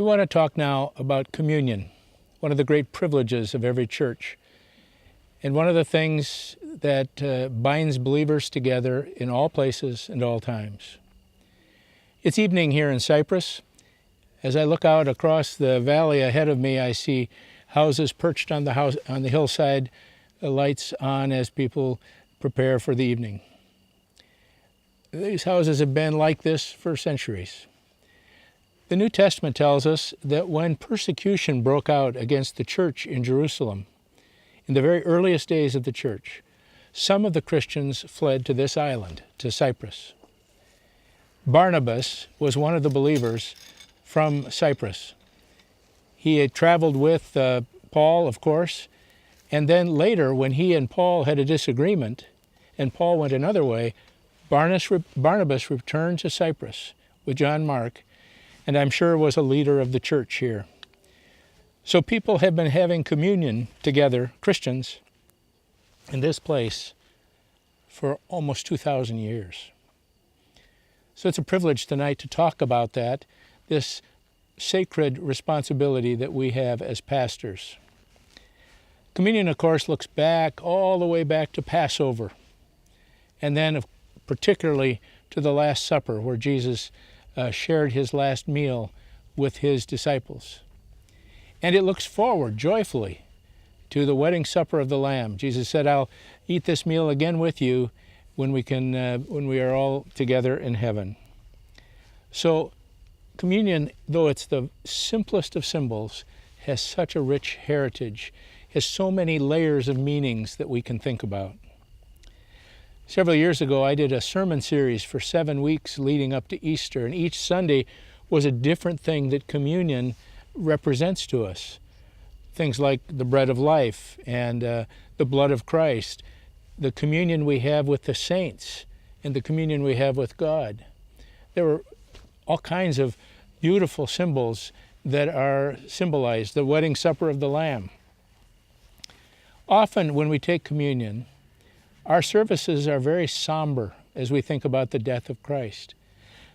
We want to talk now about communion, one of the great privileges of every church, and one of the things that binds believers together in all places and all times. It's evening here in Cyprus. As I look out across the valley ahead of me, I see houses perched on the hillside, lights on as people prepare for the evening. These houses have been like this for centuries. The New Testament tells us that when persecution broke out against the church in Jerusalem, in the very earliest days of the church, some of the Christians fled to this island, to Cyprus. Barnabas was one of the believers from Cyprus. He had traveled with Paul, of course, and then later when he and Paul had a disagreement and Paul went another way, Barnabas returned to Cyprus with John Mark, and I'm sure was a leader of the church here. So people have been having communion together, Christians, in this place for almost 2,000 years. So it's a privilege tonight to talk about that, this sacred responsibility that we have as pastors. Communion, of course, looks back all the way back to Passover, and then particularly to the Last Supper, where Jesus shared his last meal with his disciples. And it looks forward joyfully to the wedding supper of the Lamb. Jesus said, "I'll eat this meal again with you when we are all together in heaven." So communion, though it's the simplest of symbols, has such a rich heritage, has so many layers of meanings that we can think about. Several years ago, I did a sermon series for 7 weeks leading up to Easter, and each Sunday was a different thing that communion represents to us. Things like the bread of life and the blood of Christ, the communion we have with the saints, and the communion we have with God. There were all kinds of beautiful symbols that are symbolized, the wedding supper of the Lamb. Often when we take communion, our services are very somber as we think about the death of Christ.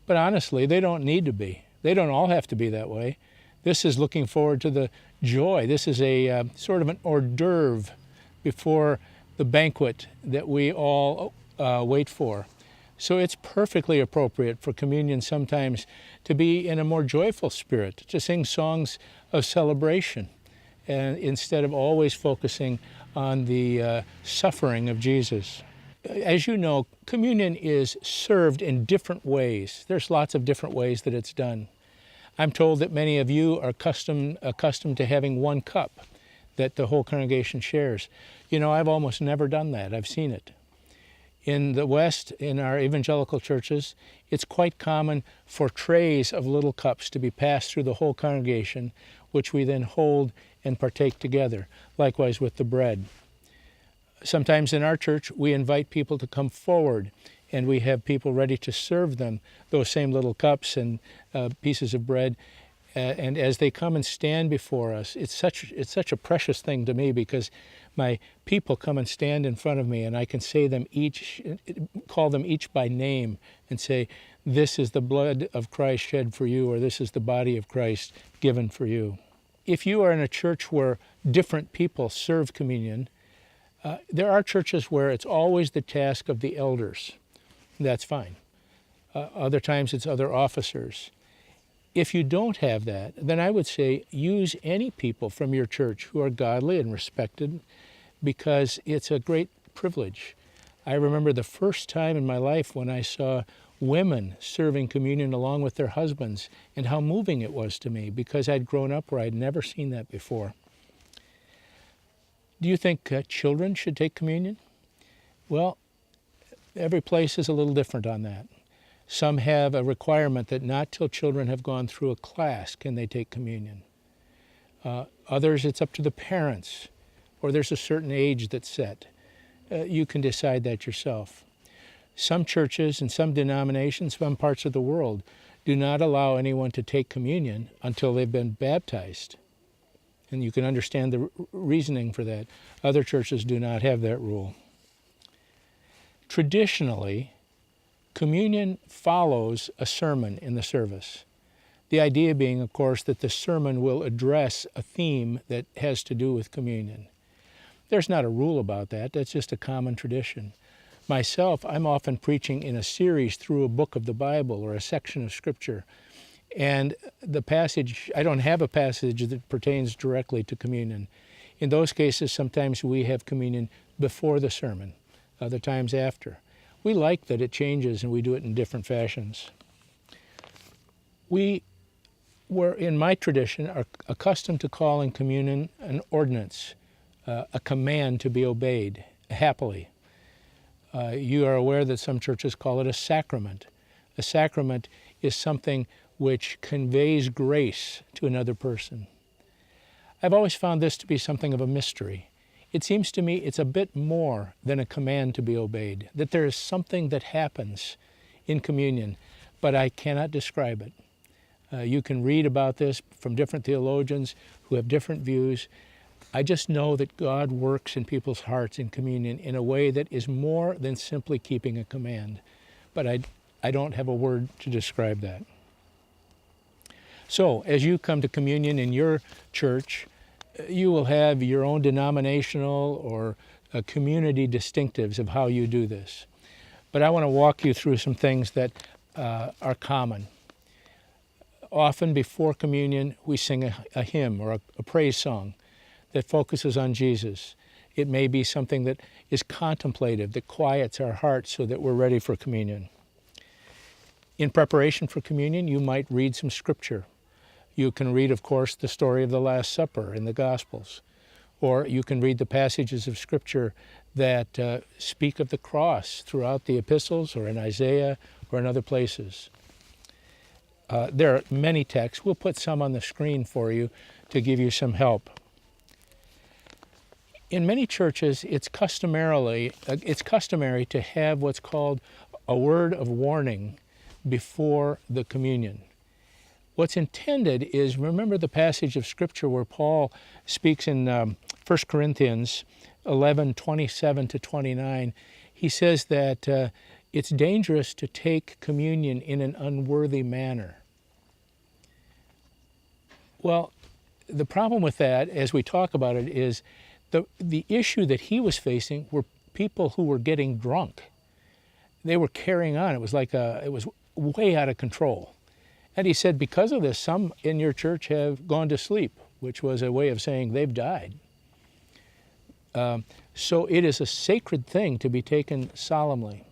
But honestly, they don't need to be. They don't all have to be that way. This is looking forward to the joy. This is a sort of an hors d'oeuvre before the banquet that we all wait for. So it's perfectly appropriate for communion sometimes to be in a more joyful spirit, to sing songs of celebration, and instead of always focusing on the suffering of Jesus. As you know, communion is served in different ways. There's lots of different ways that it's done. I'm told that many of you are accustomed to having one cup that the whole congregation shares. You know, I've almost never done that. I've seen it. In the West, in our evangelical churches, it's quite common for trays of little cups to be passed through the whole congregation, which we then hold and partake together, likewise with the bread. Sometimes in our church, we invite people to come forward, and we have people ready to serve them those same little cups and pieces of bread. And as they come and stand before us, it's such a precious thing to me, because my people come and stand in front of me, and I can say them each, call them each by name, and say, "This is the blood of Christ shed for you," or "This is the body of Christ given for you." If you are in a church where different people serve communion, there are churches where it's always the task of the elders. That's fine. Other times it's other officers. If you don't have that, then I would say use any people from your church who are godly and respected, because it's a great privilege. I remember the first time in my life when I saw women serving communion along with their husbands, and how moving it was to me, because I'd grown up where I'd never seen that before. Do you think children should take communion? Well, every place is a little different on that. Some have a requirement that not till children have gone through a class can they take communion. Others, it's up to the parents, or there's a certain age that's set. You can decide that yourself. Some churches and some denominations, some parts of the world, do not allow anyone to take communion until they've been baptized. And you can understand the reasoning for that. Other churches do not have that rule. Traditionally, communion follows a sermon in the service. The idea being, of course, that the sermon will address a theme that has to do with communion. There's not a rule about that. That's just a common tradition. Myself, I'm often preaching in a series through a book of the Bible or a section of Scripture. And the passage, I don't have a passage that pertains directly to communion. In those cases, sometimes we have communion before the sermon, other times after. We like that it changes and we do it in different fashions. We were, in my tradition, are accustomed to calling communion an ordinance, a command to be obeyed happily. You are aware that some churches call it a sacrament. A sacrament is something which conveys grace to another person. I've always found this to be something of a mystery. It seems to me it's a bit more than a command to be obeyed, that there is something that happens in communion, but I cannot describe it. You can read about this from different theologians who have different views. I just know that God works in people's hearts in communion in a way that is more than simply keeping a command. But I don't have a word to describe that. So, as you come to communion in your church, you will have your own denominational or community distinctives of how you do this. But I want to walk you through some things that are common. Often before communion, we sing a hymn or a praise song that focuses on Jesus. It may be something that is contemplative, that quiets our hearts so that we're ready for communion. In preparation for communion, you might read some scripture. You can read, of course, the story of the Last Supper in the Gospels. Or you can read the passages of scripture that speak of the cross throughout the epistles or in Isaiah or in other places. There are many texts. We'll put some on the screen for you to give you some help. In many churches, it's customary to have what's called a word of warning before the communion. What's intended is, remember the passage of Scripture where Paul speaks in 1 Corinthians 11:27-29. He says that it's dangerous to take communion in an unworthy manner. Well, the problem with that, as we talk about it, is the issue that he was facing were people who were getting drunk. They were carrying on. It was way out of control. And he said, because of this, some in your church have gone to sleep, which was a way of saying they've died. So it is a sacred thing to be taken solemnly.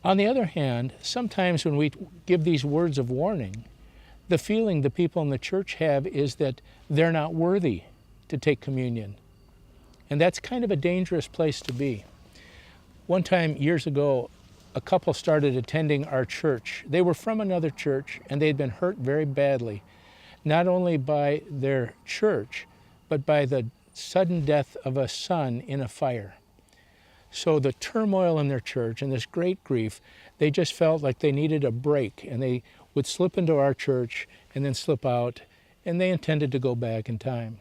On the other hand, sometimes when we give these words of warning, the feeling the people in the church have is that they're not worthy to take communion. And that's kind of a dangerous place to be. One time, years ago, a couple started attending our church. They were from another church, and they'd been hurt very badly, not only by their church, but by the sudden death of a son in a fire. So the turmoil in their church and this great grief, they just felt like they needed a break, and they would slip into our church and then slip out, and they intended to go back in time.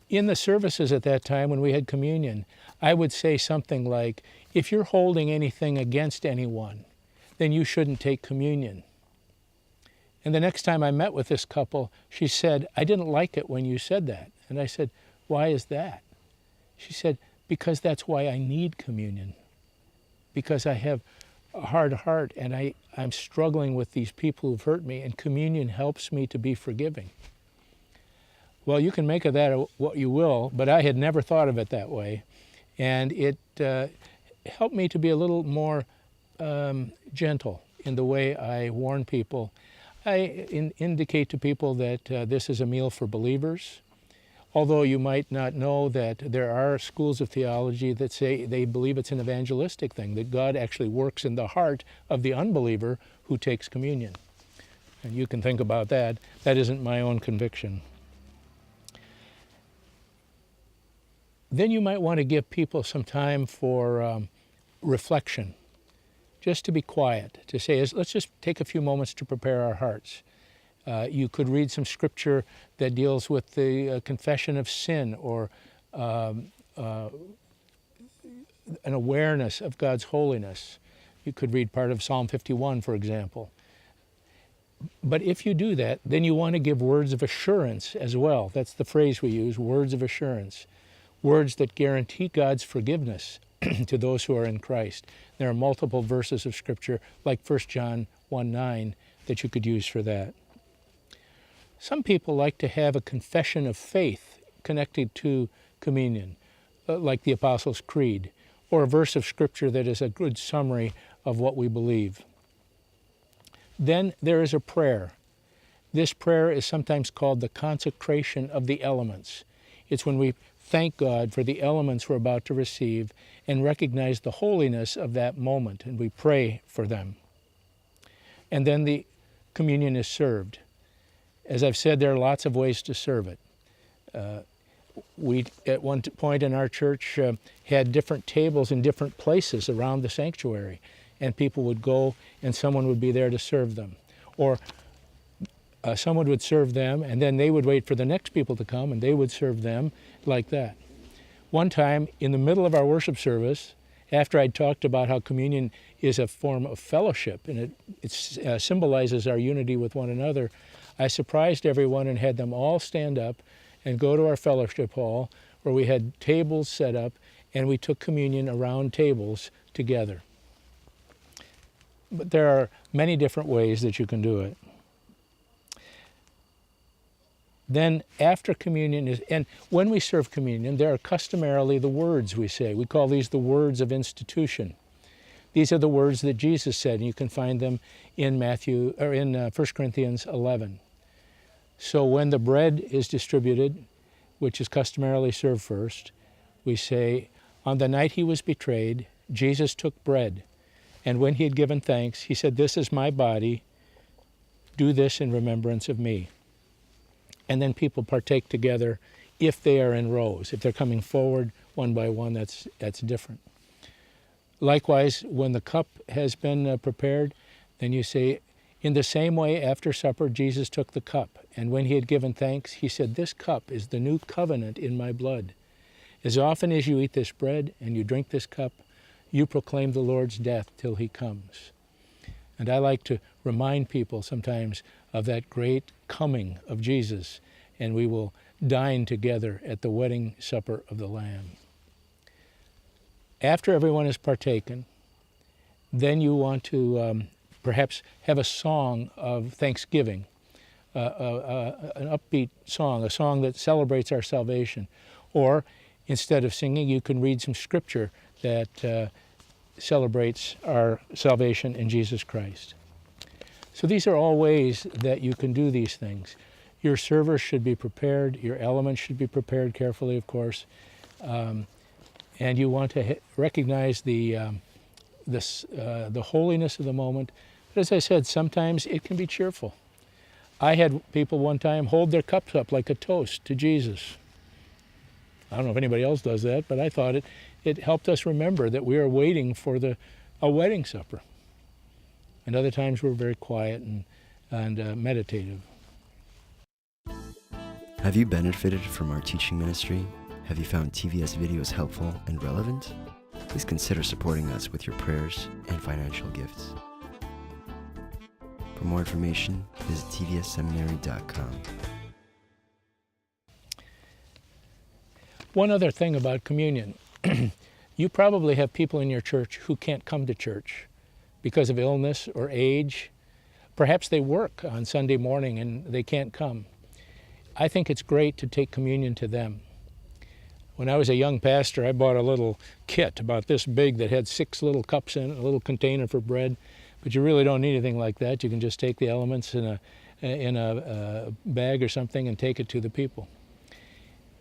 In the services at that time when we had communion, I would say something like, if you're holding anything against anyone, then you shouldn't take communion. And the next time I met with this couple, she said, I didn't like it when you said that. And I said, why is that? She said, because that's why I need communion. Because I have a hard heart and I'm struggling with these people who've hurt me, and communion helps me to be forgiving. Well, you can make of that what you will, but I had never thought of it that way. And it helped me to be a little more gentle in the way I warn people. I indicate to people that this is a meal for believers. Although you might not know that there are schools of theology that say they believe it's an evangelistic thing, that God actually works in the heart of the unbeliever who takes communion. And you can think about that. That isn't my own conviction. Then you might want to give people some time for reflection, just to be quiet, to say, let's just take a few moments to prepare our hearts. You could read some scripture that deals with the confession of sin, or an awareness of God's holiness. You could read part of Psalm 51, for example. But if you do that, then you want to give words of assurance as well. That's the phrase we use, words of assurance. Words that guarantee God's forgiveness to those who are in Christ. There are multiple verses of Scripture, like 1 John 1:9, that you could use for that. Some people like to have a confession of faith connected to communion, like the Apostles' Creed, or a verse of Scripture that is a good summary of what we believe. Then there is a prayer. This prayer is sometimes called the consecration of the elements. It's when we thank God for the elements we're about to receive and recognize the holiness of that moment, and we pray for them. And then the communion is served. As I've said, there are lots of ways to serve it. We, at one point in our church, had different tables in different places around the sanctuary, and people would go and someone would be there to serve them. Or someone would serve them, and then they would wait for the next people to come, and they would serve them, like that. One time, in the middle of our worship service, after I'd talked about how communion is a form of fellowship, and it symbolizes our unity with one another, I surprised everyone and had them all stand up and go to our fellowship hall, where we had tables set up, and we took communion around tables together. But there are many different ways that you can do it. Then after communion and when we serve communion, there are customarily the words we say. We call these the words of institution. These are the words that Jesus said, and you can find them in 1 Corinthians 11. So when the bread is distributed, which is customarily served first, we say, "On the night he was betrayed, Jesus took bread, and when he had given thanks, he said, 'This is my body. Do this in remembrance of me.'" And then people partake together if they are in rows. If they're coming forward one by one, that's different. Likewise, when the cup has been prepared, then you say, "In the same way, after supper, Jesus took the cup, and when he had given thanks, he said, 'This cup is the new covenant in my blood. As often as you eat this bread and you drink this cup, you proclaim the Lord's death till he comes.'" And I like to remind people sometimes of that great coming of Jesus, and we will dine together at the wedding supper of the Lamb. After everyone has partaken, then you want to perhaps have a song of thanksgiving, an upbeat song, a song that celebrates our salvation. Or instead of singing, you can read some scripture that celebrates our salvation in Jesus Christ. So these are all ways that you can do these things. Your servers should be prepared. Your elements should be prepared carefully, of course. And you want to recognize the holiness of the moment. But as I said, sometimes it can be cheerful. I had people one time hold their cups up like a toast to Jesus. I don't know if anybody else does that, but I thought it helped us remember that we are waiting for a wedding supper. And other times we're very quiet and meditative. Have you benefited from our teaching ministry? Have you found TVS videos helpful and relevant? Please consider supporting us with your prayers and financial gifts. For more information, visit tvsseminary.com. One other thing about communion. You probably have people in your church who can't come to church because of illness or age. Perhaps they work on Sunday morning and they can't come. I think it's great to take communion to them. When I was a young pastor, I bought a little kit about this big that had 6 little cups in it, a little container for bread. But you really don't need anything like that. You can just take the elements in a bag or something and take it to the people.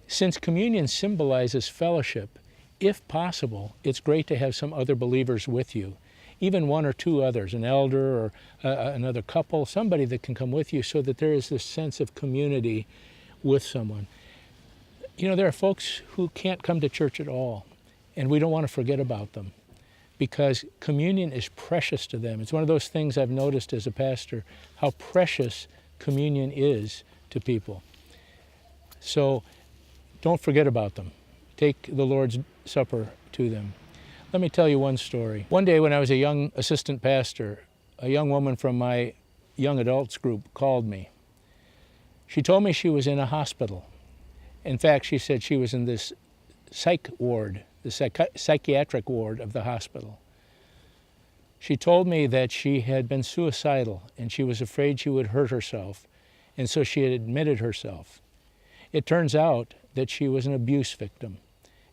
Since communion symbolizes fellowship, if possible, it's great to have some other believers with you, even 1 or 2 others, an elder or another couple, somebody that can come with you so that there is this sense of community with someone. You know, there are folks who can't come to church at all, and we don't want to forget about them because communion is precious to them. It's one of those things I've noticed as a pastor, how precious communion is to people. So don't forget about them. Take the Lord's Supper to them. Let me tell you one story. One day when I was a young assistant pastor, a young woman from my young adults group called me. She told me she was in a hospital. In fact, she said she was in this psych ward, the psychiatric ward of the hospital. She told me that she had been suicidal and she was afraid she would hurt herself, and so she had admitted herself. It turns out that she was an abuse victim,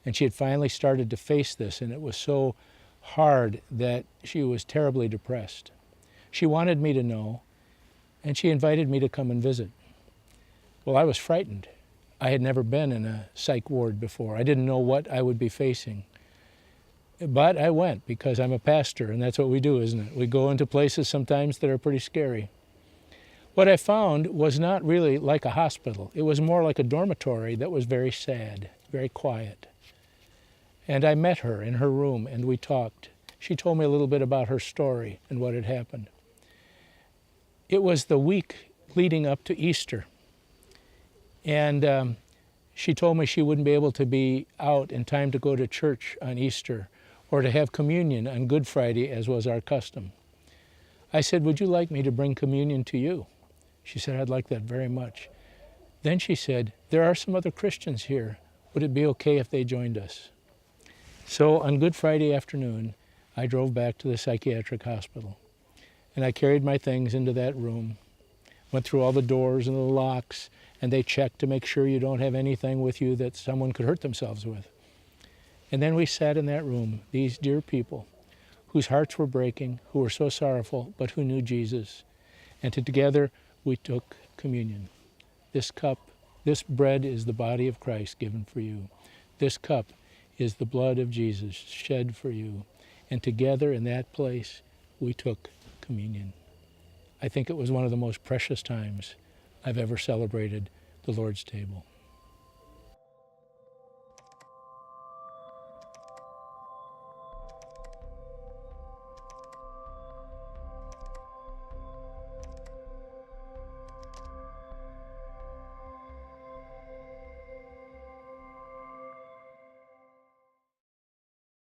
and she had finally started to face this, and it was so hard that she was terribly depressed. She wanted me to know, and she invited me to come and visit. Well, I was frightened. I had never been in a psych ward before. I didn't know what I would be facing. But I went because I'm a pastor, and that's what we do, isn't it? We go into places sometimes that are pretty scary. What I found was not really like a hospital. It was more like a dormitory that was very sad, very quiet. And I met her in her room, and we talked. She told me a little bit about her story and what had happened. It was the week leading up to Easter. And she told me she wouldn't be able to be out in time to go to church on Easter or to have communion on Good Friday, as was our custom. I said, "Would you like me to bring communion to you?" She said, "I'd like that very much." Then she said, "There are some other Christians here. Would it be okay if they joined us?" So on Good Friday afternoon, I drove back to the psychiatric hospital, and I carried my things into that room, went through all the doors and the locks, and they checked to make sure you don't have anything with you that someone could hurt themselves with. And then we sat in that room, these dear people whose hearts were breaking, who were so sorrowful, but who knew Jesus. And together we took communion. This cup, this bread is the body of Christ given for you. This cup is the blood of Jesus shed for you. And together in that place, we took communion. I think it was one of the most precious times I've ever celebrated the Lord's table.